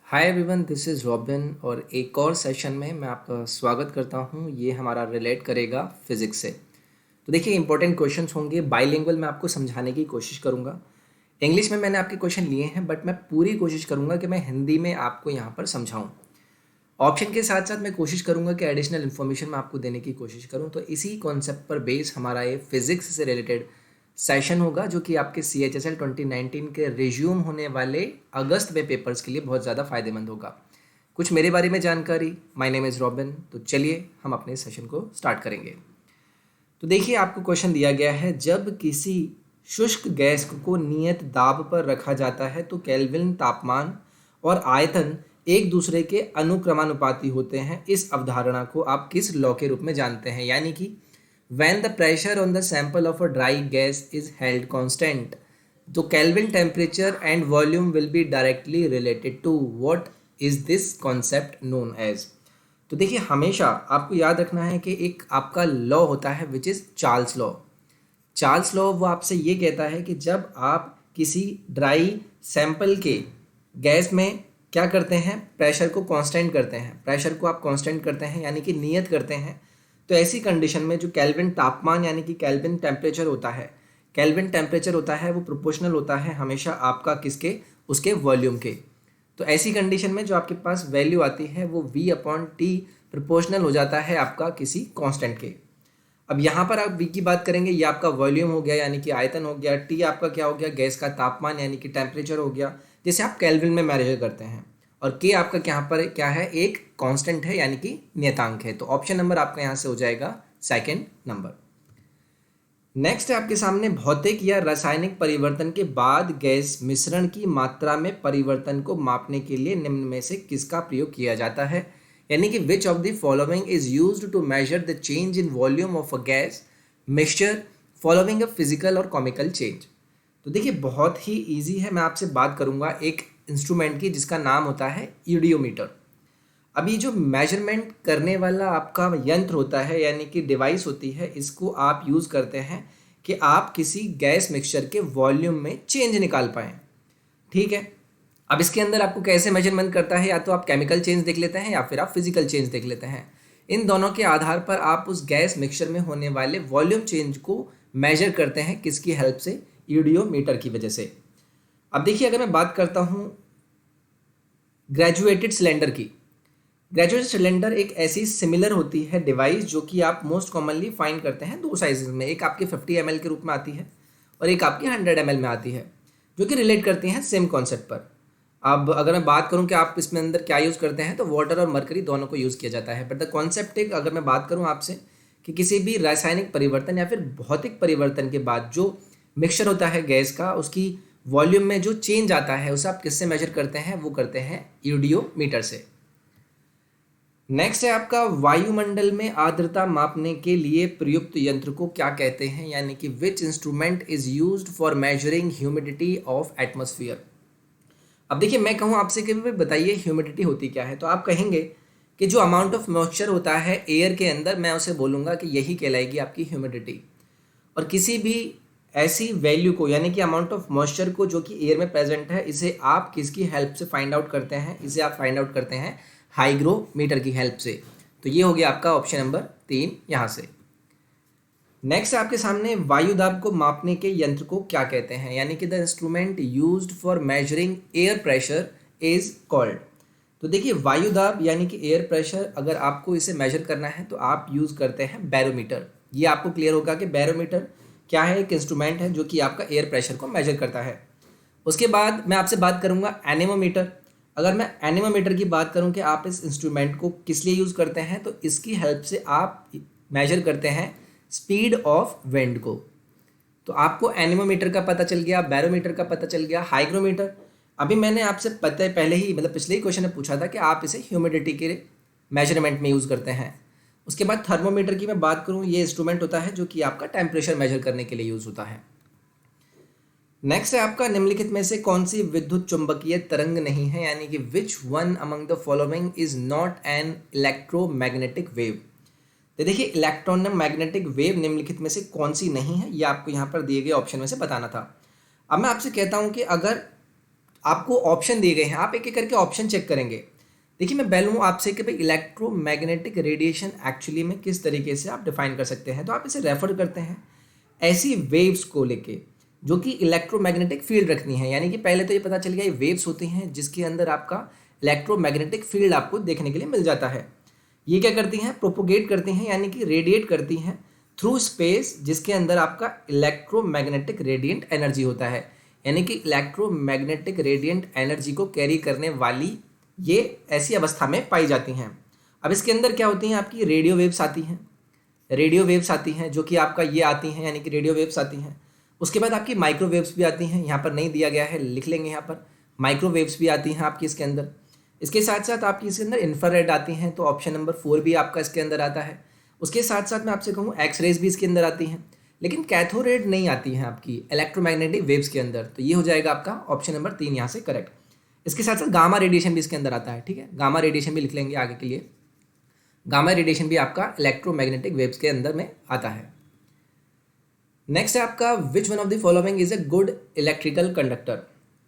Hi everyone, this is robin और एक और सेशन में मैं आपका स्वागत करता हूँ। ये हमारा रिलेट करेगा फिज़िक्स से। तो देखिए, इंपॉर्टेंट क्वेश्चंस होंगे। बाइलिंगुअल मैं आपको समझाने की कोशिश करूँगा। इंग्लिश में मैंने आपके क्वेश्चन लिए हैं, बट मैं पूरी कोशिश करूँगा कि मैं हिंदी में आपको यहाँ पर समझाऊँ। ऑप्शन के साथ साथ मैं कोशिश करूँगा कि एडिशनल इन्फॉर्मेशन मैं आपको देने की कोशिश करूँ। तो इसी कॉन्सेप्ट पर बेस हमारा ये फिज़िक्स से रिलेटेड सेशन होगा, जो कि आपके CHSL 2019 के रिज्यूम होने वाले अगस्त में पेपर्स के लिए बहुत ज़्यादा फायदेमंद होगा। कुछ मेरे बारे में जानकारी। My name is robin. तो चलिए हम अपने सेशन को स्टार्ट करेंगे। तो देखिए, आपको क्वेश्चन दिया गया है, जब किसी शुष्क गैस को नियत दाब पर रखा जाता है तो केल्विन तापमान और आयतन एक दूसरे के अनुक्रमानुपाती होते हैं। इस अवधारणा को आप किस लॉ के रूप में जानते हैं? यानी कि when the pressure on the sample of a dry gas is held constant, तो Kelvin temperature and volume will be directly related to what is this concept known as। तो देखिए, हमेशा आपको याद रखना है कि एक आपका लॉ होता है which is Charles law. Charles law वो आपसे ये कहता है कि जब आप किसी ड्राई सैंपल के गैस में क्या करते हैं, प्रेशर को कांस्टेंट करते हैं, प्रेशर को आप कांस्टेंट करते हैं यानी कि नियत करते हैं। तो ऐसी कंडीशन में जो केल्विन तापमान यानी कि केल्विन टेम्परेचर होता है, केल्विन टेम्परेचर होता है वो प्रोपोर्शनल होता है हमेशा आपका किसके, उसके वॉल्यूम के। तो ऐसी कंडीशन में जो आपके पास वैल्यू आती है वो V/T प्रोपोर्शनल हो जाता है आपका किसी कांस्टेंट के। अब यहाँ पर आप V की बात करेंगे, ये आपका वॉल्यूम हो गया यानी कि आयतन हो गया, T आपका क्या हो गया, गैस का तापमान यानी कि टेम्परेचर हो गया, जिसे आप केल्विन में मेजर करते हैं। और K आपका यहाँ पर क्या है, एक कांस्टेंट है यानी कि नियतांक है। तो ऑप्शन नंबर आपका यहाँ से हो जाएगा सेकंड नंबर। नेक्स्ट है आपके सामने, भौतिक या रासायनिक परिवर्तन के बाद गैस मिश्रण की मात्रा में परिवर्तन को मापने के लिए निम्न में से किसका प्रयोग किया जाता है? यानी कि which of the following is used to measure the change in volume of a gas mixture following a physical और केमिकल चेंज। तो देखिए, बहुत ही ईजी है। मैं आपसे बात करूंगा एक इंस्ट्रूमेंट की जिसका नाम होता है ईडियोमीटर। अब ये जो मेजरमेंट करने वाला आपका यंत्र होता है यानी कि डिवाइस होती है, इसको आप यूज़ करते हैं कि आप किसी गैस मिक्सचर के वॉल्यूम में चेंज निकाल पाएँ। ठीक है, अब इसके अंदर आपको कैसे मेजरमेंट करता है, या तो आप केमिकल चेंज देख लेते हैं या फिर आप फिजिकल चेंज देख लेते हैं। इन दोनों के आधार पर आप उस गैस मिक्सचर में होने वाले वॉल्यूम चेंज को मेजर करते हैं, किसकी हेल्प से? ईडियोमीटर की वजह से। अब देखिए, अगर मैं बात करता हूँ ग्रेजुएटेड सिलेंडर की। ग्रेजुएटेड सिलेंडर एक ऐसी सिमिलर होती है डिवाइस जो कि आप मोस्ट कॉमनली फाइंड करते हैं दो साइजेस में। एक आपके 50 ml के रूप में आती है और एक आपकी 100 ml में आती है, जो कि रिलेट करती हैं सेम कॉन्सेप्ट पर। अब अगर मैं बात करूं कि आप इसमें अंदर क्या यूज़ करते हैं, तो वाटर और मरकरी दोनों को यूज़ किया जाता है। बट द कॉन्सेप्ट एक, अगर मैं बात करूं आपसे कि किसी भी रासायनिक परिवर्तन या फिर भौतिक परिवर्तन के बाद जो मिक्सचर होता है गैस का, उसकी वॉल्यूम में जो चेंज आता है उसे आप किससे मेजर करते हैं? वो करते हैं ईडियोमीटर से। नेक्स्ट है आपका, वायुमंडल में आर्द्रता मापने के लिए प्रयुक्त यंत्र को क्या कहते हैं? यानी कि which instrument is used for measuring humidity of atmosphere. अब देखिए, मैं कहूँ आपसे कि भाई बताइए ह्यूमिडिटी होती क्या है, तो आप कहेंगे कि जो अमाउंट ऑफ मॉइस्चर होता है एयर के अंदर, मैं उसे बोलूँगा कि यही कहलाएगी आपकी ह्यूमिडिटी। और किसी भी ऐसी वैल्यू को यानी कि अमाउंट ऑफ मॉइस्चर को जो कि एयर में प्रेजेंट है, इसे आप किसकी हेल्प से फाइंड आउट करते हैं? इसे आप फाइंड आउट करते हैं हाइग्रोमीटर की हेल्प से। तो ये हो गया आपका ऑप्शन नंबर 3 यहाँ से। नेक्स्ट आपके सामने, वायु दाब को मापने के यंत्र को क्या कहते हैं? यानी कि the instrument used for measuring air pressure is called. तो देखिए, वायु दाब यानी कि एयर प्रेशर, अगर आपको इसे मेजर करना है तो आप यूज़ करते हैं बैरोमीटर। ये आपको क्लियर होगा कि बैरोमीटर क्या है, एक इंस्ट्रूमेंट है जो कि आपका एयर प्रेशर को मेजर करता है। उसके बाद मैं आपसे बात करूंगा एनेमोमीटर। अगर मैं एनेमोमीटर की बात करूं कि आप इस इंस्ट्रूमेंट को किस लिए यूज़ करते हैं, तो इसकी हेल्प से आप मेजर करते हैं स्पीड ऑफ विंड को। तो आपको एनेमोमीटर का पता चल गया, बैरोमीटर का पता चल गया। हाइग्रोमीटर, अभी मैंने आपसे पहले ही मतलब पिछले ही क्वेश्चन में पूछा था कि आप इसे ह्यूमिडिटी के मेजरमेंट में यूज़ करते हैं। उसके बाद थर्मोमीटर की मैं बात करूँ, ये इंस्ट्रूमेंट होता है जो कि आपका टेम्परेचर मेजर करने के लिए यूज़ होता है। नेक्स्ट है आपका, निम्नलिखित में से कौन सी विद्युत चुंबकीय तरंग नहीं है? यानी कि which one among the following is not an electromagnetic wave. तो देखिए, इलेक्ट्रोमैग्नेटिक वेव निम्नलिखित में से कौन सी नहीं है, ये आपको यहाँ पर दिए गए ऑप्शन में से बताना था। अब मैं आपसे कहता हूँ कि अगर आपको ऑप्शन दिए गए हैं, आप एक एक करके ऑप्शन चेक करेंगे। देखिए मैं बोलूँ आपसे कि भाई इलेक्ट्रोमैग्नेटिक रेडिएशन एक्चुअली में किस तरीके से आप डिफाइन कर सकते हैं, तो आप इसे रेफर करते हैं ऐसी वेव्स को लेके जो कि इलेक्ट्रोमैग्नेटिक फील्ड रखनी है। यानी कि पहले तो ये पता चल गया ये वेव्स होती हैं जिसके अंदर आपका इलेक्ट्रोमैग्नेटिक फील्ड आपको देखने के लिए मिल जाता है। ये क्या करती हैं, प्रोपोगेट करती हैं यानी कि रेडिएट करती हैं थ्रू स्पेस, जिसके अंदर आपका इलेक्ट्रोमैग्नेटिक रेडिएंट एनर्जी होता है। यानी कि इलेक्ट्रोमैग्नेटिक रेडिएंट एनर्जी को कैरी करने वाली ये ऐसी अवस्था में पाई जाती हैं। अब इसके अंदर क्या होती हैं, आपकी रेडियो वेव्स आती हैं, रेडियो वेव्स आती हैं जो कि आपका ये आती हैं, यानी कि रेडियो वेव्स आती हैं। उसके बाद आपकी माइक्रोवेव्स भी आती हैं, यहाँ पर नहीं दिया गया है, लिख लेंगे यहाँ पर, माइक्रोवेव्स भी आती हैं आपकी इसके अंदर। इसके साथ साथ आपकी इसके अंदर इंफ्रारेड आती हैं, तो ऑप्शन नंबर 4 भी आपका इसके अंदर आता है। उसके साथ साथ मैं आपसे कहूँ एक्सरेज भी इसके अंदर आती हैं, लेकिन कैथोरेड नहीं आती हैं आपकी इलेक्ट्रोमैग्नेटिक वेव्स के अंदर, तो ये हो जाएगा आपका ऑप्शन नंबर 3 यहाँ से करेक्ट। इसके साथ साथ गामा रेडिएशन भी इसके अंदर आता है, ठीक है, गामा रेडिएशन भी लिख लेंगे आगे के लिए। गामा रेडिएशन भी आपका इलेक्ट्रोमैग्नेटिक वेव्स के अंदर में आता है। नेक्स्ट है आपका which one of the following is a good electrical conductor.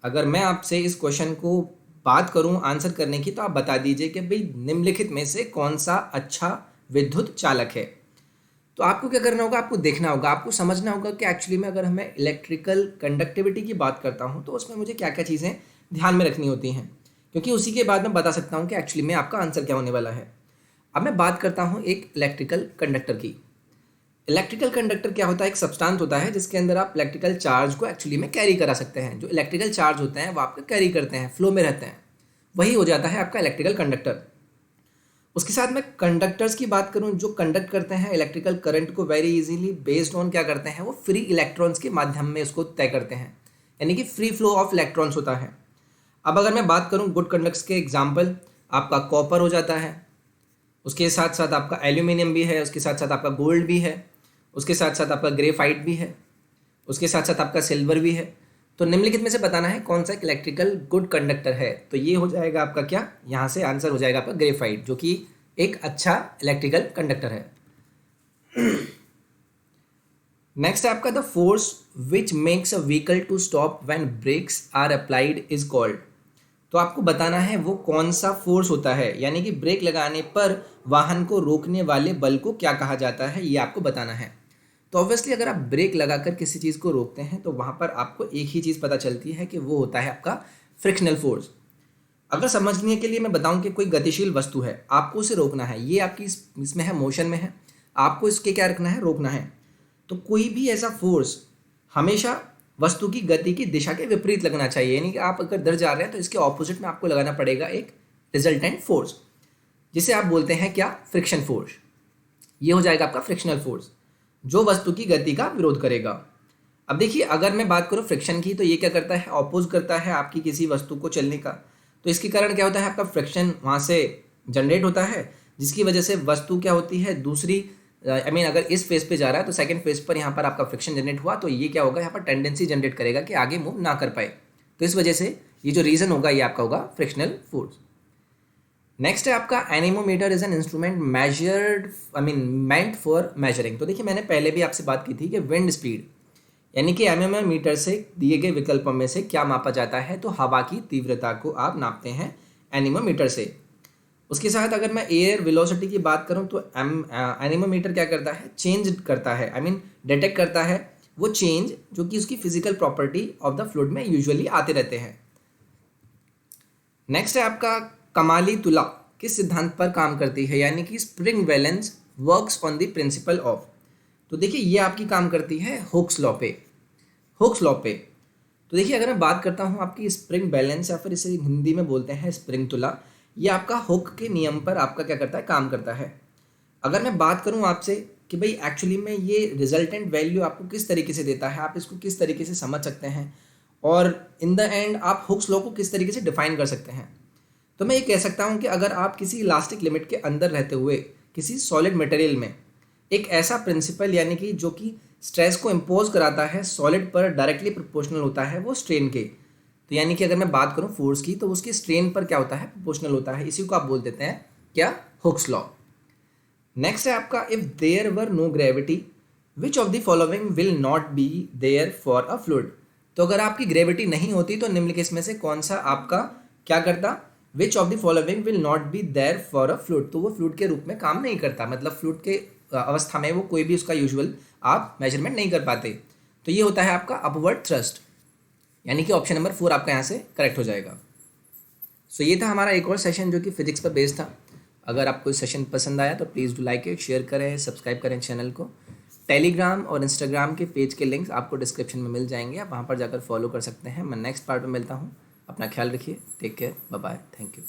अगर मैं आपसे इस क्वेश्चन को बात करूं आंसर करने की, तो आप बता दीजिए कि भाई निम्नलिखित में से कौन सा अच्छा विद्युत चालक है। तो आपको क्या करना होगा, आपको देखना होगा, आपको समझना होगा कि एक्चुअली में अगर मैं इलेक्ट्रिकल कंडक्टिविटी की बात करता हूं तो उसमें मुझे क्या क्या चीज़ें ध्यान में रखनी होती हैं, क्योंकि उसी के बाद मैं बता सकता हूं कि एक्चुअली में आपका आंसर क्या होने वाला है। अब मैं बात करता हूं एक इलेक्ट्रिकल कंडक्टर की। इलेक्ट्रिकल कंडक्टर क्या होता है, एक सब्सटेंस होता है जिसके अंदर आप इलेक्ट्रिकल चार्ज को एक्चुअली में कैरी करा सकते हैं। जो इलेक्ट्रिकल चार्ज होते हैं वो आपका कैरी करते हैं, फ्लो में रहते हैं, वही हो जाता है आपका इलेक्ट्रिकल कंडक्टर। उसके साथ मैं कंडक्टर्स की बात करूं, जो कंडक्ट करते हैं इलेक्ट्रिकल करंट को वेरी इजीली बेस्ड ऑन क्या करते हैं, वो फ्री इलेक्ट्रॉन्स के माध्यम में उसको तय करते हैं, यानी कि फ्री फ्लो ऑफ इलेक्ट्रॉन्स होता है। अब अगर मैं बात करूं गुड कंडक्टर्स के एग्जाम्पल, आपका कॉपर हो जाता है, उसके साथ साथ आपका एल्यूमिनियम भी है, उसके साथ साथ आपका गोल्ड भी है, उसके साथ साथ आपका ग्रेफाइट भी है, उसके साथ साथ आपका सिल्वर भी है। तो निम्नलिखित में से बताना है कौन सा एक इलेक्ट्रिकल गुड कंडक्टर है। तो ये हो जाएगा आपका क्या, यहाँ से आंसर हो जाएगा आपका ग्रेफाइट, जो कि एक अच्छा इलेक्ट्रिकल कंडक्टर है। नेक्स्ट है आपका the force which makes a vehicle to stop when brakes are applied is called. तो आपको बताना है वो कौन सा फोर्स होता है, यानी कि ब्रेक लगाने पर वाहन को रोकने वाले बल को क्या कहा जाता है, ये आपको बताना है। तो ऑब्वियसली अगर आप ब्रेक लगाकर किसी चीज़ को रोकते हैं तो वहाँ पर आपको एक ही चीज़ पता चलती है कि वो होता है आपका फ्रिक्शनल फोर्स। अगर समझने के लिए मैं बताऊं कि कोई गतिशील वस्तु है, आपको उसे रोकना है, ये आपकी इसमें है, मोशन में है, आपको इसके क्या रखना है, रोकना है। तो कोई भी ऐसा फोर्स हमेशा वस्तु की गति की दिशा के विपरीत लगना चाहिए, यानी कि आप अगर इधर जा रहे हैं तो इसके ऑपोजिट में आपको लगाना पड़ेगा एक रिजल्टेंट फोर्स, जिसे आप बोलते हैं क्या, फ्रिक्शन फोर्स। ये हो जाएगा आपका फ्रिक्शनल फोर्स, जो वस्तु की गति का विरोध करेगा। अब देखिए अगर मैं बात करूँ फ्रिक्शन की, तो ये क्या करता है, अपोज करता है आपकी किसी वस्तु को चलने का। तो इसके कारण क्या होता है, आपका फ्रिक्शन वहाँ से जनरेट होता है, जिसकी वजह से वस्तु क्या होती है, दूसरी अगर इस फेज पे जा रहा है तो सेकंड फेज पर यहाँ पर आपका फ्रिक्शन जनरेट हुआ, तो ये क्या होगा, यहाँ पर टेंडेंसी जनरेट करेगा कि आगे मूव ना कर पाए। तो इस वजह से ये जो रीज़न होगा ये आपका होगा फ्रिक्शनल फोर्स। नेक्स्ट है आपका anemometer is an instrument measured meant for measuring. तो देखिए मैंने पहले भी आपसे बात की थी कि विंड स्पीड, यानी कि एनीमोमीटर से दिए गए विकल्पों में से क्या मापा जाता है, तो हवा की तीव्रता को आप नापते हैं एनीमोमीटर से। उसके साथ अगर मैं एयर वेलोसिटी की बात करूं तो एनीमोमीटर क्या करता है, चेंज करता है, डिटेक्ट करता है वो चेंज जो कि उसकी physical property of the fluid में यूजुअली आते रहते हैं। नेक्स्ट है आपका कमाली तुला किस सिद्धांत पर काम करती है, यानी कि spring balance works on the principle of. तो देखिए ये आपकी काम करती है हुक्स लॉ पे, हुक्स लॉ पे। तो देखिए अगर मैं बात करता हूँ आपकी स्प्रिंग बैलेंस, या फिर इसे हिंदी में बोलते हैं स्प्रिंग तुला, ये आपका हुक के नियम पर आपका क्या करता है, काम करता है। अगर मैं बात करूँ आपसे कि भाई एक्चुअली में ये रिजल्टेंट वैल्यू आपको किस तरीके से देता है, आप इसको किस तरीके से समझ सकते हैं, और इन द एंड आप हुक्स लॉ को किस तरीके से डिफाइन कर सकते हैं। तो मैं ये कह सकता हूँ कि अगर आप किसी इलास्टिक लिमिट के अंदर रहते हुए किसी सॉलिड मटेरियल में एक ऐसा प्रिंसिपल, यानी कि जो कि स्ट्रेस को इम्पोज कराता है सॉलिड पर, डायरेक्टली प्रोपोर्शनल होता है वो स्ट्रेन के। तो यानी कि अगर मैं बात करूँ फोर्स की, तो उसकी स्ट्रेन पर क्या होता है, प्रोपोर्शनल होता है। इसी को आप बोल देते हैं क्या, हुक्स लॉ। नेक्स्ट है आपका if there were no gravity which of the following will not be there for a fluid. तो अगर आपकी ग्रेविटी नहीं होती तो निम्नलिखित में से कौन सा आपका क्या करता, which of the following will not be there for a fluid, तो वो फ्लूइड के रूप में काम नहीं करता, मतलब फ्लूइड के अवस्था में वो कोई भी उसका यूजुअल आप मेजरमेंट नहीं कर पाते। तो ये होता है आपका अपवर्ड थ्रस्ट, यानी कि ऑप्शन नंबर 4 आपका यहाँ से करेक्ट हो जाएगा। सो ये था हमारा एक और सेशन जो कि फिजिक्स पर बेस्ड था। अगर आपको सेशन पसंद आया तो please do like it, share करें, सब्सक्राइब करें चैनल को। टेलीग्राम और इंस्टाग्राम के पेज के लिंक्स आपको डिस्क्रिप्शन में मिल जाएंगे, आप वहाँ पर जाकर फॉलो कर सकते हैं। मैं नेक्स्ट पार्ट में मिलता हूँ। अपना ख्याल रखिए, take care, bye bye, thank you.